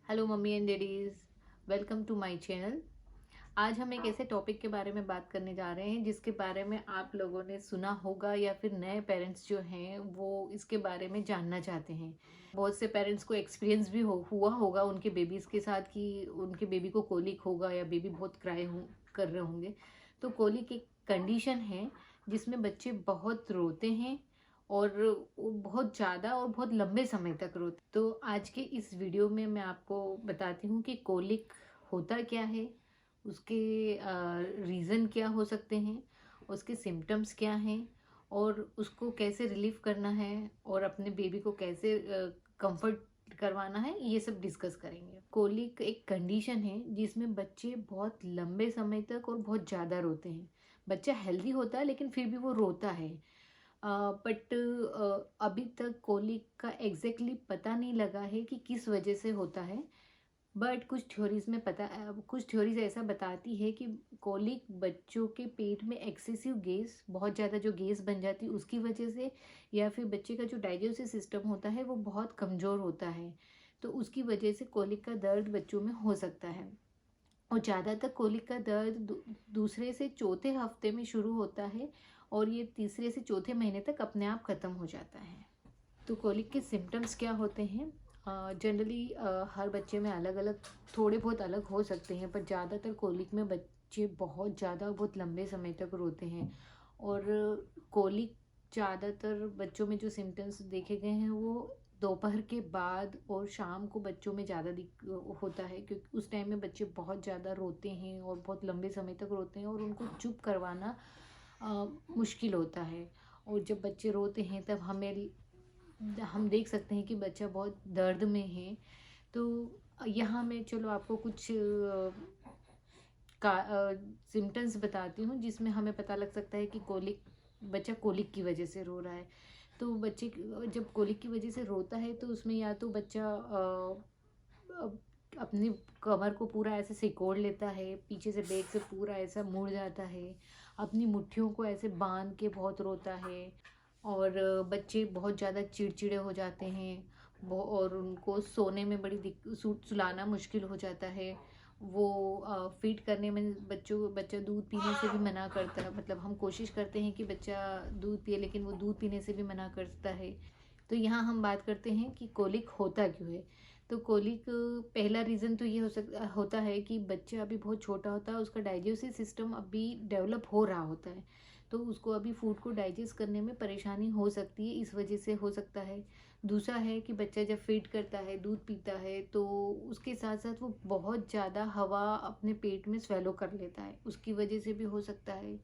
Hello mummy and daddies, welcome to my channel. आज हम एक ऐसे टॉपिक के बारे में बात करने जा रहे हैं जिसके बारे में आप लोगों ने सुना होगा या फिर नए पेरेंट्स जो हैं वो इसके बारे में जानना चाहते हैं। बहुत से पेरेंट्स को एक्सपीरियंस भी हुआ होगा उनके बेबीज़ के साथ कि उनके बेबी को कोलिक होगा या बेबी बहुत कर रहे होंगे। तो कोलिक एक कंडीशन है जिसमें बच्चे बहुत रोते हैं और वो बहुत ज़्यादा और बहुत लंबे समय तक रोते। तो आज के इस वीडियो में मैं आपको बताती हूँ कि कोलिक होता क्या है, उसके रीज़न क्या हो सकते हैं, उसके सिम्टम्स क्या हैं और उसको कैसे रिलीव करना है और अपने बेबी को कैसे कंफर्ट करवाना है, ये सब डिस्कस करेंगे। कोलिक एक कंडीशन है जिसमें बच्चे बहुत लंबे समय तक और बहुत ज़्यादा रोते हैं। बच्चा हेल्दी होता है लेकिन फिर भी वो रोता है। बट अभी तक कोलिक का एग्जैक्टली पता नहीं लगा है कि किस वजह से होता है। बट कुछ थ्योरीज ऐसा बताती है कि कोलिक बच्चों के पेट में एक्सेसिव गैस, बहुत ज़्यादा जो गैस बन जाती है उसकी वजह से, या फिर बच्चे का जो डाइजेस्टिव सिस्टम होता है वो बहुत कमज़ोर होता है, तो उसकी वजह से कोलिक का दर्द बच्चों में हो सकता है। और ज़्यादातर कोलिक का दर्द दूसरे से चौथे हफ्ते में शुरू होता है और ये तीसरे से चौथे महीने तक अपने आप ख़त्म हो जाता है। तो कोलिक के सिम्टम्स क्या होते हैं? जनरली हर बच्चे में अलग अलग, थोड़े बहुत अलग हो सकते हैं, पर ज़्यादातर कोलिक में बच्चे बहुत ज़्यादा बहुत लंबे समय तक रोते हैं। और कोलिक ज़्यादातर बच्चों में जो सिम्टम्स देखे गए हैं वो दोपहर के बाद और शाम को बच्चों में ज़्यादा होता है, क्योंकि उस टाइम में बच्चे बहुत ज़्यादा रोते हैं और बहुत लंबे समय तक रोते हैं और उनको चुप करवाना मुश्किल होता है। और जब बच्चे रोते हैं तब हम देख सकते हैं कि बच्चा बहुत दर्द में है। तो यहाँ मैं चलो आपको कुछ का सिम्टम्स बताती हूँ जिसमें हमें पता लग सकता है कि बच्चा कोलिक की वजह से रो रहा है। तो जब कोलिक की वजह से रोता है तो उसमें या तो बच्चा अपनी कमर को पूरा ऐसे सिकोड़ लेता है, पीछे से बैक से पूरा ऐसा मुड़ जाता है, अपनी मुट्ठियों को ऐसे बांध के बहुत रोता है। और बच्चे बहुत ज़्यादा चिड़चिड़े हो जाते हैं वो, और उनको सोने में सुलाना मुश्किल हो जाता है। वो फीड करने में बच्चा दूध पीने से भी मना करता है, मतलब हम कोशिश करते हैं कि बच्चा दूध पिए लेकिन वो दूध पीने से भी मना करता है। तो यहाँ हम बात करते हैं कि कोलिक होता क्यों है। तो कोलिक पहला रीज़न तो ये होता है कि बच्चा अभी बहुत छोटा होता है, उसका डाइजेस्टिव सिस्टम अभी डेवलप हो रहा होता है, तो उसको अभी फूड को डाइजेस्ट करने में परेशानी हो सकती है, इस वजह से हो सकता है। दूसरा है कि बच्चा जब फीड करता है, दूध पीता है, तो उसके साथ साथ वो बहुत ज़्यादा हवा अपने पेट में स्वेलो कर लेता है, उसकी वजह से भी हो सकता है।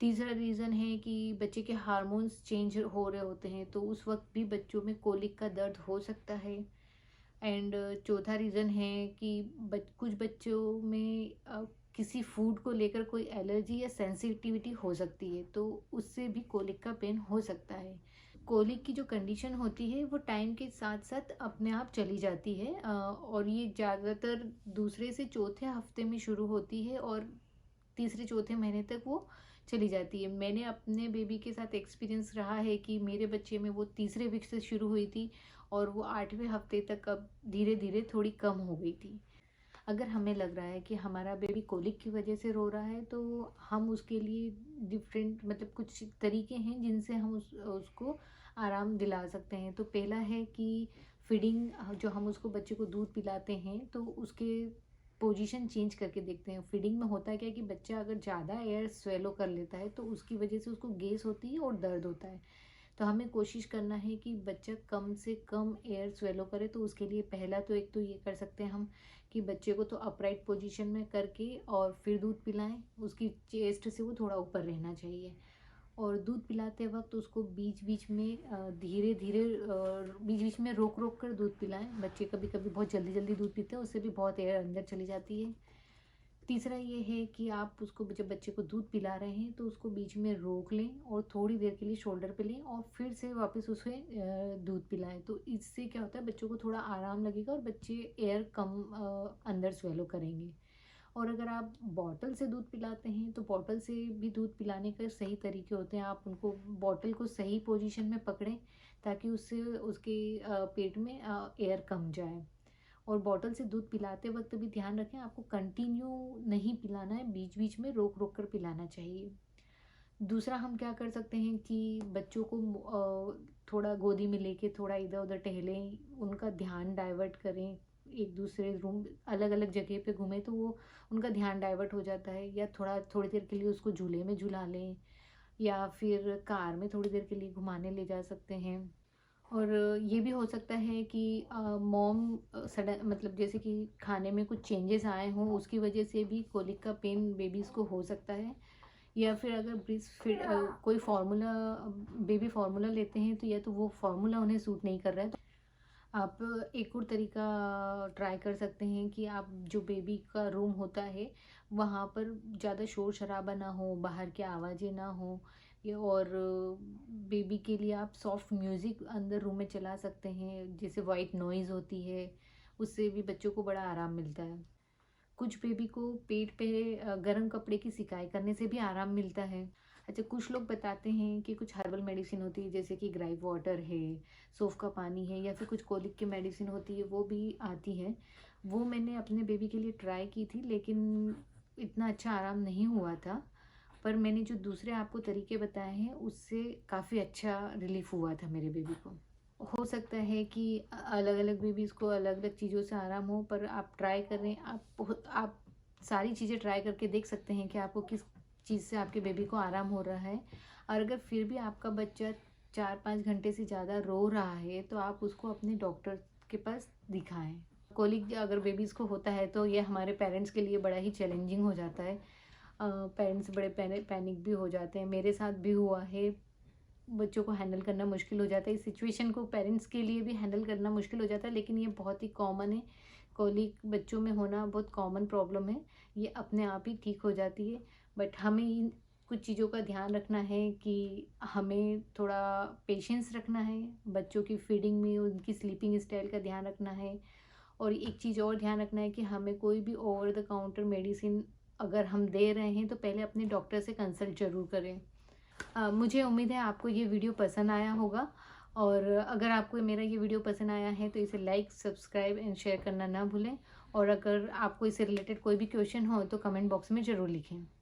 तीसरा रीज़न है कि बच्चे के हार्मोन्स चेंज हो रहे होते हैं, तो उस वक्त भी बच्चों में कोलिक का दर्द हो सकता है। एंड चौथा रीज़न है कि कुछ बच्चों में किसी फूड को लेकर कोई एलर्जी या सेंसिटिविटी हो सकती है, तो उससे भी कोलिक का पेन हो सकता है। कोलिक की जो कंडीशन होती है वो टाइम के साथ साथ अपने आप चली जाती है, और ये ज़्यादातर दूसरे से चौथे हफ्ते में शुरू होती है और तीसरे चौथे महीने तक वो चली जाती है। मैंने अपने बेबी के साथ एक्सपीरियंस रहा है कि मेरे बच्चे में वो तीसरे वीक से शुरू हुई थी और वो 8वें हफ्ते तक अब धीरे धीरे थोड़ी कम हो गई थी। अगर हमें लग रहा है कि हमारा बेबी कोलिक की वजह से रो रहा है तो हम उसके लिए डिफरेंट, मतलब कुछ तरीके हैं जिनसे हम उसको आराम दिला सकते हैं। तो पहला है कि फीडिंग, जो हम उसको बच्चे को दूध पिलाते हैं तो उसके पोजीशन चेंज करके देखते हैं। फीडिंग में होता है क्या कि बच्चा अगर ज़्यादा एयर स्वेलो कर लेता है तो उसकी वजह से उसको गैस होती है और दर्द होता है। तो हमें कोशिश करना है कि बच्चा कम से कम एयर स्वेलो करे, तो उसके लिए पहला तो एक तो ये कर सकते हैं हम कि बच्चे को तो अपराइट पोजीशन में करके और फिर दूध पिलाएं, उसकी चेस्ट से वो थोड़ा ऊपर रहना चाहिए। और दूध पिलाते वक्त उसको बीच बीच में धीरे धीरे बीच बीच में रोक रोक कर दूध पिलाएं। बच्चे कभी कभी बहुत जल्दी जल्दी दूध पीते हैं, उससे भी बहुत एयर अंदर चली जाती है। तीसरा ये है कि आप उसको जब बच्चे को दूध पिला रहे हैं तो उसको बीच में रोक लें और थोड़ी देर के लिए शोल्डर पे लें और फिर से वापस उसे दूध पिलाएं। तो इससे क्या होता है, बच्चों को थोड़ा आराम लगेगा और बच्चे एयर कम अंदर स्वेलो करेंगे। और अगर आप बॉटल से दूध पिलाते हैं तो बॉटल से भी दूध पिलाने के सही तरीके होते हैं। आप उनको बॉटल को सही पोजीशन में पकड़ें ताकि उससे उसके पेट में एयर कम जाए। और बॉटल से दूध पिलाते वक्त भी ध्यान रखें, आपको कंटिन्यू नहीं पिलाना है, बीच बीच में रोक रोक कर पिलाना चाहिए। दूसरा हम क्या कर सकते हैं कि बच्चों को थोड़ा गोदी में लेके थोड़ा इधर उधर टहलें, उनका ध्यान डाइवर्ट करें, एक दूसरे रूम अलग अलग जगह पे घूमें तो वो उनका ध्यान डाइवर्ट हो जाता है। या थोड़ा थोड़ी देर के लिए उसको झूले में झूला लें, या फिर कार में थोड़ी देर के लिए घुमाने ले जा सकते हैं। और ये भी हो सकता है कि मॉम सडन मतलब जैसे कि खाने में कुछ चेंजेस आए हों, उसकी वजह से भी कोलिक का पेन बेबीज़ को हो सकता है। या फिर अगर ब्रेस्ट फीड कोई फार्मूला बेबी फार्मूला लेते हैं तो या तो वो फार्मूला उन्हें सूट नहीं कर रहा है, तो आप एक और तरीका ट्राई कर सकते हैं कि आप जो बेबी का रूम होता है वहाँ पर ज़्यादा शोर शराबा ना हो, बाहर की आवाज़ें ना हो। ये और बेबी के लिए आप सॉफ्ट म्यूज़िक अंदर रूम में चला सकते हैं, जैसे वाइट नॉइज़ होती है, उससे भी बच्चों को बड़ा आराम मिलता है। कुछ बेबी को पेट पे गर्म कपड़े की सिकाई करने से भी आराम मिलता है। अच्छा, कुछ लोग बताते हैं कि कुछ हर्बल मेडिसिन होती है, जैसे कि ग्राइप वाटर है, सौंफ का पानी है, या फिर कुछ कोलिक की मेडिसिन होती है, वो भी आती है। वो मैंने अपने बेबी के लिए ट्राई की थी, लेकिन इतना अच्छा आराम नहीं हुआ था। पर मैंने जो दूसरे आपको तरीके बताए हैं उससे काफ़ी अच्छा रिलीफ हुआ था मेरे बेबी को। हो सकता है कि अलग अलग बेबीज़ को अलग अलग चीज़ों से आराम हो, पर आप ट्राई करें, आप सारी चीज़ें ट्राई करके देख सकते हैं कि आपको किस चीज़ से आपके बेबी को आराम हो रहा है। और अगर फिर भी आपका बच्चा 4-5 घंटे से ज़्यादा रो रहा है तो आप उसको अपने डॉक्टर के पास दिखाएं। कोलिक अगर बेबीज़ को होता है तो ये हमारे पेरेंट्स के लिए बड़ा ही चैलेंजिंग हो जाता है। पेरेंट्स बड़े पैनिक भी हो जाते हैं, मेरे साथ भी हुआ है। बच्चों को हैंडल करना मुश्किल हो जाता है, इस सिचुएशन को पेरेंट्स के लिए भी हैंडल करना मुश्किल हो जाता है, लेकिन ये बहुत ही कॉमन है। कॉलिक बच्चों में होना बहुत कॉमन प्रॉब्लम है, ये अपने आप ही ठीक हो जाती है। बट हमें इन कुछ चीज़ों का ध्यान रखना है कि हमें थोड़ा पेशेंस रखना है, बच्चों की फीडिंग में उनकी स्लीपिंग स्टाइल का ध्यान रखना है। और एक चीज़ और ध्यान रखना है कि हमें कोई भी ओवर द काउंटर मेडिसिन अगर हम दे रहे हैं तो पहले अपने डॉक्टर से कंसल्ट ज़रूर करें। मुझे उम्मीद है आपको ये वीडियो पसंद आया होगा, और अगर आपको मेरा ये वीडियो पसंद आया है तो इसे लाइक, सब्सक्राइब एंड शेयर करना ना भूलें। और अगर आपको इससे रिलेटेड कोई भी क्वेश्चन हो तो कमेंट बॉक्स में ज़रूर लिखें।